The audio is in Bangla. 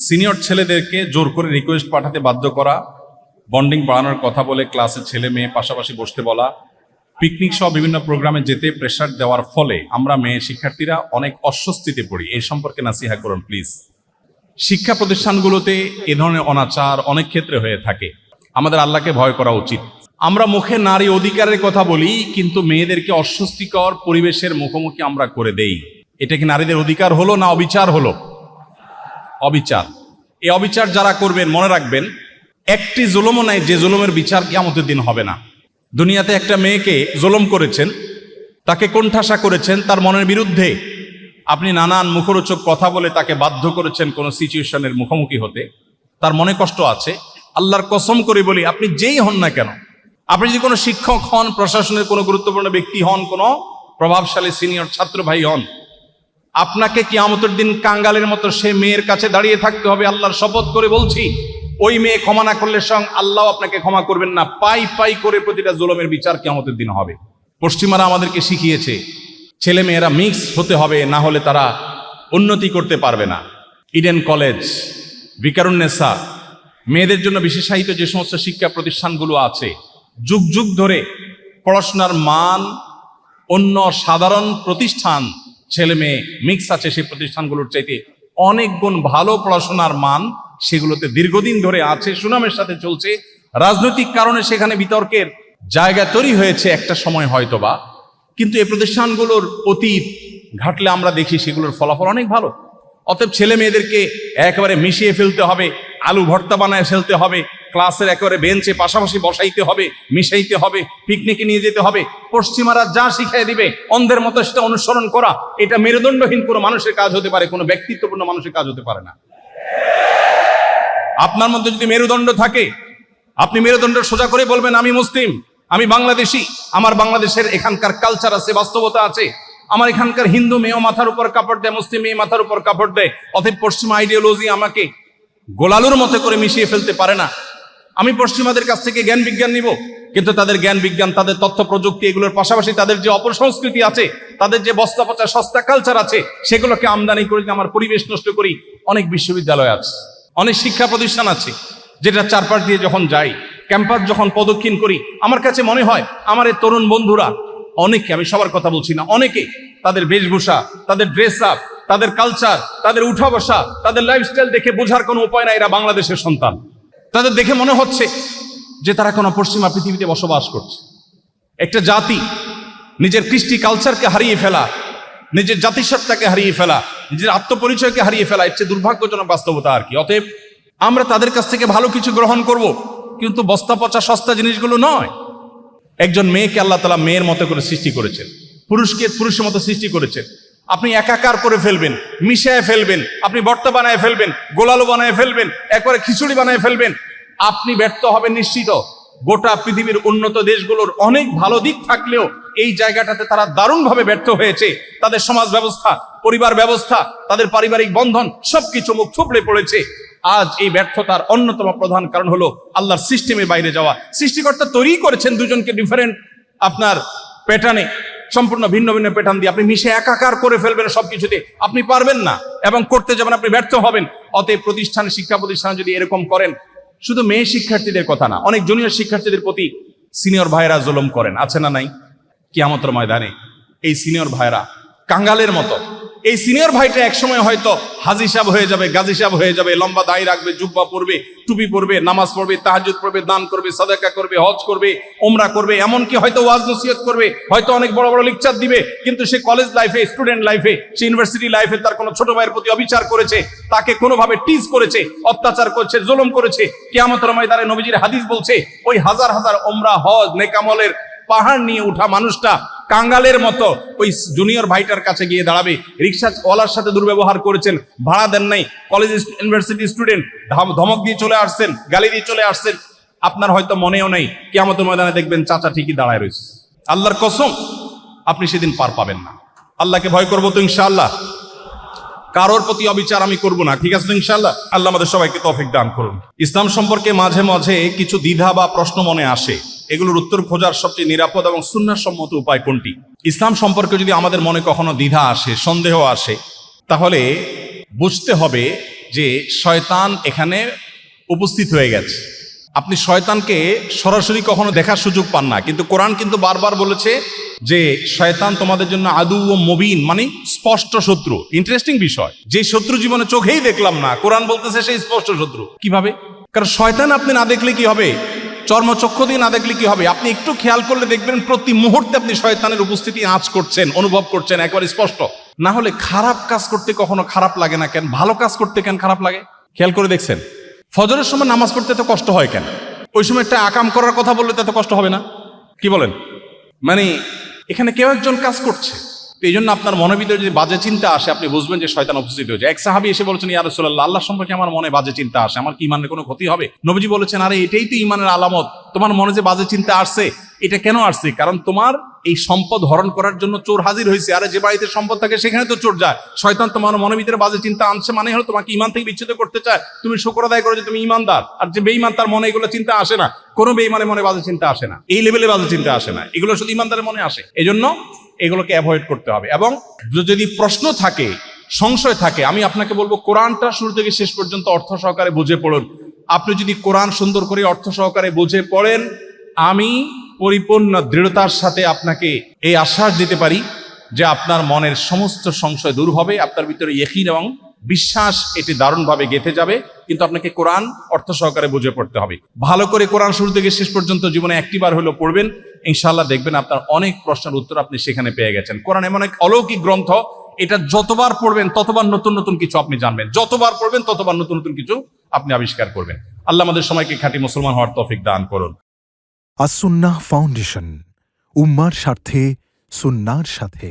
সিনিয়র ছেলেদেরকে জোর করে রিকোয়েস্ট পাঠাতে বাধ্য করা, বন্ডিং বাড়ানোর কথা বলে ক্লাসে ছেলে মেয়ে পাশাপাশি বসতে বলা, পিকনিক সহ বিভিন্ন প্রোগ্রামে যেতে প্রেশার দেওয়ার ফলে আমরা মেয়ে শিক্ষার্থীরা অনেক অস্বস্তিতে পড়ি। এই সম্পর্কে নাসিহা করুন প্লিজ। শিক্ষা প্রতিষ্ঠানগুলোতে এ ধরনের অনাচার অনেক ক্ষেত্রে হয়ে থাকে। আমাদের আল্লাহকে ভয় করা উচিত। আমরা মুখে নারী অধিকারের কথা বলি, কিন্তু মেয়েদেরকে অস্বস্তিকর পরিবেশের মুখোমুখি আমরা করে দেই। এটা কি নারীদের অধিকার হলো না অবিচার হলো? অবিচার। এই অবিচার যারা করবেন মনে রাখবেন, একটি জুলুমও নাই যে জুলুমের বিচার কিয়ামতের দিন হবে না। দুনিয়াতে একটা মেয়েকে জুলুম করেছেন, তাকে কোণঠাসা করেছেন, তার মনের বিরুদ্ধে আপনি নানান মুখরোচক কথা বলে তাকে বাধ্য করেছেন কোনো সিচুয়েশনের মুখোমুখি হতে, তার মনে কষ্ট আছে। আল্লাহর কসম করে বলি, আপনি যেই হন না কেন, আপনি যদি কোনো শিক্ষক হন, প্রশাসনের কোনো গুরুত্বপূর্ণ ব্যক্তি হন, কোনো প্রভাবশালী সিনিয়র ছাত্র ভাই হন, আপনাকে কিয়ামতের দিন কাঙ্গালের মতো সে মেয়ের কাছে দাঁড়িয়ে থাকতে হবে। আল্লাহর শপথ করে বলছি, ওই মেয়ে ক্ষমা না করলে স্বয়ং আল্লাহ আপনাকে ক্ষমা করবেন না। পাই পাই করে প্রতিটা জুলুমের বিচার কিয়ামতের দিন হবে। পশ্চিমারা আমাদেরকে শিখিয়েছে ছেলে মেয়েরা মিক্স হতে হবে, না হলে তারা উন্নতি করতে পারবে না। ইডেন কলেজ, ভিকারুন্নেসা, মেয়েদের জন্য বিশেষায়িত যে সমস্ত শিক্ষা প্রতিষ্ঠানগুলো আছে, যুগ যুগ ধরে পড়াশোনার মান অন্য সাধারণ প্রতিষ্ঠান, ছেলে মেয়ে মিক্স আছে সেই প্রতিষ্ঠানগুলোর চাইতে অনেক গুণ ভালো পড়াশোনার মান সেগুলোতে দীর্ঘদিন ধরে আছে, সুনামের সাথে চলছে। রাজনৈতিক কারণে সেখানে বিতর্কের জায়গা তৈরি হয়েছে একটা সময় হয়তোবা, কিন্তু এই প্রতিষ্ঠানগুলোর অতীত ঘাটলে আমরা দেখি সেগুলোর ফলাফল অনেক ভালো। অতএব ছেলে মেয়েদেরকে একেবারে মিশিয়ে ফেলতে হবে, আলু ভর্তা বানায় ফেলতে হবে, ক্লাসের একেবারে বেঞ্চে পাশাপাশি বসাইতে হবে, মিশাইতে হবে, পিকনিকে নিয়ে যেতে হবে। পশ্চিমারা যা শিখাই দিবে অন্ধের মতো সেটা অনুসরণ করা, এটা মেরুদণ্ডহীন কোনো মানুষের কাজ হতে পারে, কোনো ব্যক্তিত্বপূর্ণ মানুষের কাজ হতে পারে না। আপনার মধ্যে যদি মেরুদণ্ড থাকে, আপনি মেরুদণ্ড সোজা করে বলবেন, আমি মুসলিম, আমি বাংলাদেশি, আমার বাংলাদেশের এখানকার কালচার আছে, বাস্তবতা আছে, আমার এখানকার হিন্দু মেয়েও মাথার উপর কাপড় দেয়, মুসলিম মেয়ে মাথার উপর কাপড় দেয়। অতএব পশ্চিমা আইডিওলজি আমাকে গোলালুর মতো করে মিশিয়ে ফেলতে পারে না। আমি পশ্চিমাদের কাছ থেকে জ্ঞান বিজ্ঞান নিব, কিন্তু তাদের জ্ঞান বিজ্ঞান, তাদের তথ্য প্রযুক্তি, এগুলোর পাশাপাশি তাদের যে অপসংস্কৃতি আছে, তাদের যে বস্তা পচা সস্তা কালচার আছে, সেগুলোকে আমদানি করে আমার পরিবেশ নষ্ট করি। অনেক বিশ্ববিদ্যালয় আছে, অনেক শিক্ষা প্রতিষ্ঠান আছে, যেটা চারপাশ দিয়ে যখন যাই, ক্যাম্পাস যখন প্রদক্ষিণ করি, আমার কাছে মনে হয় আমার এই তরুণ বন্ধুরা অনেকে, আমি সবার কথা বলছি না, অনেকে তাদের বেশভূষা, তাদের ড্রেস আপ, তাদের কালচার, তাদের উঠা বসা, তাদের লাইফস্টাইল দেখে বোঝার কোনো উপায় নাই এরা বাংলাদেশের সন্তান। তাদের দেখে মনে হচ্ছে যে তারা কোনো পশ্চিমা পৃথিবীতে বসবাস করছে। একটা জাতি নিজের কৃষ্টি কালচারকে হারিয়ে ফেলা, নিজের জাতিসত্তাকে হারিয়ে ফেলা, নিজের আত্মপরিচয়কে হারিয়ে ফেলা, এর চেয়ে দুর্ভাগ্যজনক বাস্তবতা আর কি। অতএব আমরা তাদের কাছ থেকে ভালো কিছু গ্রহণ করব, কিন্তু বস্তা পচা সস্তা জিনিসগুলো নয়। একজন মেয়েকে আল্লাহ তাআলা মেয়ের মতো করে সৃষ্টি করেছেন, পুরুষকে পুরুষের মতো সৃষ্টি করেছেন। আপনি একাকার করে ফেলবেন, মিশিয়ে ফেলবেন, আপনি ভর্তা বানায় ফেলবেন, গোলালু বানায় ফেলবেন, একবারে খিচুড়ি বানায় ফেলবেন, আপনি ব্যর্থ হবেন নিশ্চিত। গোটা পৃথিবীর উন্নত দেশগুলোর অনেক ভালো দিক থাকলেও এই জায়গাটাতে তারা দারুণভাবে ব্যর্থ হয়েছে। তাদের সমাজ ব্যবস্থা, পরিবার ব্যবস্থা, তাদের পারিবারিক বন্ধন সবকিছু মুখ থুবড়ে পড়েছে। আজ এই ব্যর্থতার অন্যতম প্রধান কারণ হলো আল্লাহর সিস্টেমের বাইরে যাওয়া। সৃষ্টিকর্তা তৈরি করেছেন দুজনকে ডিফারেন্ট আপনার প্যাটার্নে, সম্পূর্ণ ভিন্ন ভিন্ন প্যাটার্ন দিয়ে আপনি মিশে একাকার করে ফেলবেন সবকিছুতে, আপনি পারবেন না এবং করতে যাবেন আপনি ব্যর্থ হবেন। অতএব প্রতিষ্ঠানে, শিক্ষা প্রতিষ্ঠানে যদি এরকম করেন, শুধু মেয়ে শিক্ষার্থীদের কথা না, অনেক জুনিয়র শিক্ষার্থীদের প্রতি সিনিয়র ভাইরা জুলুম করেন, আছে না নাই? কিয়ামতের ময়দানে এই সিনিয়র ভাইরা কাঙ্গালের মতো। এই সিনিয়র ভাইটা একসময় হয়তো হাজী সাহেব হয়ে যাবে, গাজী সাহেব হয়ে যাবে, লম্বা দাড়ি রাখবে, জুব্বা পরবে, টুপি পরবে, নামাজ পড়বে, তাহাজ্জুদ পড়বে, দান করবে, সাদাকা করবে, হজ করবে, ওমরা করবে, এমনকি হয়তো ওয়াজ নসিহত করবে, হয়তো অনেক বড় বড় লেকচার দিবে। কিন্তু সে কলেজ লাইফে, স্টুডেন্ট লাইফে, সে ইউনিভার্সিটি লাইফে তার কোনো ছোট ভাইয়ের প্রতি অবিচার করেছে, তাকে কোনোভাবে টিজ করেছে, অত্যাচার করেছে, জুলুম করেছে। কিয়ামতের ময়দানে নবীজির হাদিস বলছে, ওই হাজার হাজার ওমরা, হজ, নেকামলের পাহাড় নিয়ে উঠা মানুষটা কাঙ্গালের মতো ওই জুনিয়র ভাইটার কাছে গিয়ে দাঁড়াবে। রিক্সাওয়ালার সাথে দুর্ব্যবহার করেছেন, ভাড়া দেন নাই, কলেজ ইউনিভার্সিটি স্টুডেন্ট, ধমক দিয়ে চলে আসছেন, গালি দিয়ে চলে আসছেন, আপনার হয়তো মনেও নেই। কিয়ামতের ময়দানে দেখবেন চাচা ঠিকই দাঁড়ায় রয়েছে। আল্লাহর কসম, আপনি সেদিন পার পাবেন না। আল্লাহকে ভয় করবো তো ইনশাআল্লাহ, কারোর প্রতি অবিচার আমি করব না, ঠিক আছে ইনশাআল্লাহ? আল্লাহ আমাদের সবাইকে তৌফিক দান করুন। ইসলাম সম্পর্কে মাঝে মাঝে কিছু দ্বিধা বা প্রশ্ন মনে আসে, এগুলোর উত্তর খোঁজার সবচেয়ে নিরাপদ এবং সুন্নাহসম্মত উপায় কোনটি? ইসলাম সম্পর্কে যদি আমাদের মনে কখনো দ্বিধা আসে, সন্দেহ আসে, তাহলে বুঝতে হবে যে শয়তান এখানে উপস্থিত হয়ে গেছে। আপনি শয়তানকে সরাসরি কখনো দেখার সুযোগ পান না, কিন্তু কোরআন কিন্তু বারবার বলেছে যে শয়তান তোমাদের জন্য আদু ও মুবিন, মানে স্পষ্ট শত্রু। ইন্টারেস্টিং বিষয়, যে শত্রু জীবনে চোখেই দেখলাম না, কোরআন বলতেছে সেই স্পষ্ট শত্রু। কিভাবে? কারণ শয়তান আপনি না দেখলে কি হবে, চর্মচক্ষু দিয়ে না দেখলে কি হবে, আপনি একটু খেয়াল করলে দেখবেন প্রতি মুহূর্তে আপনি শয়তানের উপস্থিতি আঁচ করছেন, অনুভব করছেন, একবারে স্পষ্ট। না হলে খারাপ কাজ করতে কখনো খারাপ লাগে না কেন? ভালো কাজ করতে কেন খারাপ লাগে? খেয়াল করে দেখছেন, ফজরের সময় নামাজ পড়তে এত কষ্ট হয় কেন? ওই সময় একটা আকাম করার কথা বললে তো এত কষ্ট হবে না? কি বলেন? মানে এখানে কেউ একজন কাজ করছে, এই জন্য আপনার মনের ভিতরে যদি বাজে চিন্তা আসে, আপনি বুঝবেন যে শয়তান উপস্থিত হয়েছে। এক সাহাবী এসে বলেছেন, ইয়া রাসূলুল্লাহ, আল্লাহ সম্পর্কে আমার মনে বাজে চিন্তা আসে, আমার কি ইমানের কোনো ক্ষতি হবে? নবীজি বলেছেন, আরে এটাই তো ইমানের আলামত। তোমার মনে যে বাজে চিন্তা আসছে, এটা কেন আসছে? কারণ তোমার এই সম্পদ হরণ করার জন্য চোর হাজির হয়েছে। আরে যে বাড়িতে সম্পদ থাকে সেখানে তো চোর যায়। শয়তান তোমার মনের ভিতরে বাজে চিন্তা আনছে, মানে হলো তোমাকে ইমান থেকে বিচ্ছিন্ন করতে চায়। তুমি শুকর আদায় করো যে তুমি ইমানদার, আর যে বেঈমান তার মনে এগুলো চিন্তা আসে না। কোনো বেঈমানের মনে বাজে চিন্তা আসে না, এই লেভেলে বাজে চিন্তা আসে না, এগুলো শুধু ইমানদারের মনে আসে। এই জন্য এগুলোকে অ্যাভয়েড করতে হবে। এবং যদি প্রশ্ন থাকে, সংশয় থাকে, আমি আপনাকে বলবো কোরআনটা শুরু থেকে শেষ পর্যন্ত অর্থ সহকারে বুঝে পড়ুন। আপনি যদি কোরআন সুন্দর করে অর্থ সহকারে বুঝে পড়েন, আমি পরিপূর্ণ দৃঢ়তার সাথে আপনাকে এই আশ্বাস দিতে পারি যে আপনার মনের সমস্ত সংশয় দূর হবে, আপনার ভিতরে ইয়াকিন এবং বিশ্বাস এটি দারুণভাবে গেঁথে যাবে। কিন্তু আপনাকে কোরআন অর্থ সহকারে বুঝে পড়তে হবে। ভালো করে কোরআন শুরু থেকে শেষ পর্যন্ত জীবনে একটিবার হলেও পড়বেন, ইনশাআল্লাহ দেখবেন আপনার অনেক প্রশ্নের উত্তর আপনি সেখানে পেয়ে গেছেন। কোরআন এমন এক অলৌকিক গ্রন্থ, এটা যতবার পড়বেন ততবার নতুন নতুন কিছু আপনি জানবেন, যতবার পড়বেন ততবার নতুন নতুন কিছু আপনি আবিষ্কার করবেন। আল্লাহ আমাদের সবাইকে খাঁটি মুসলমান হওয়ার তৌফিক দান করুন। আস-সুন্নাহ ফাউন্ডেশন, উম্মার স্বার্থে সুন্নাহর সাথে।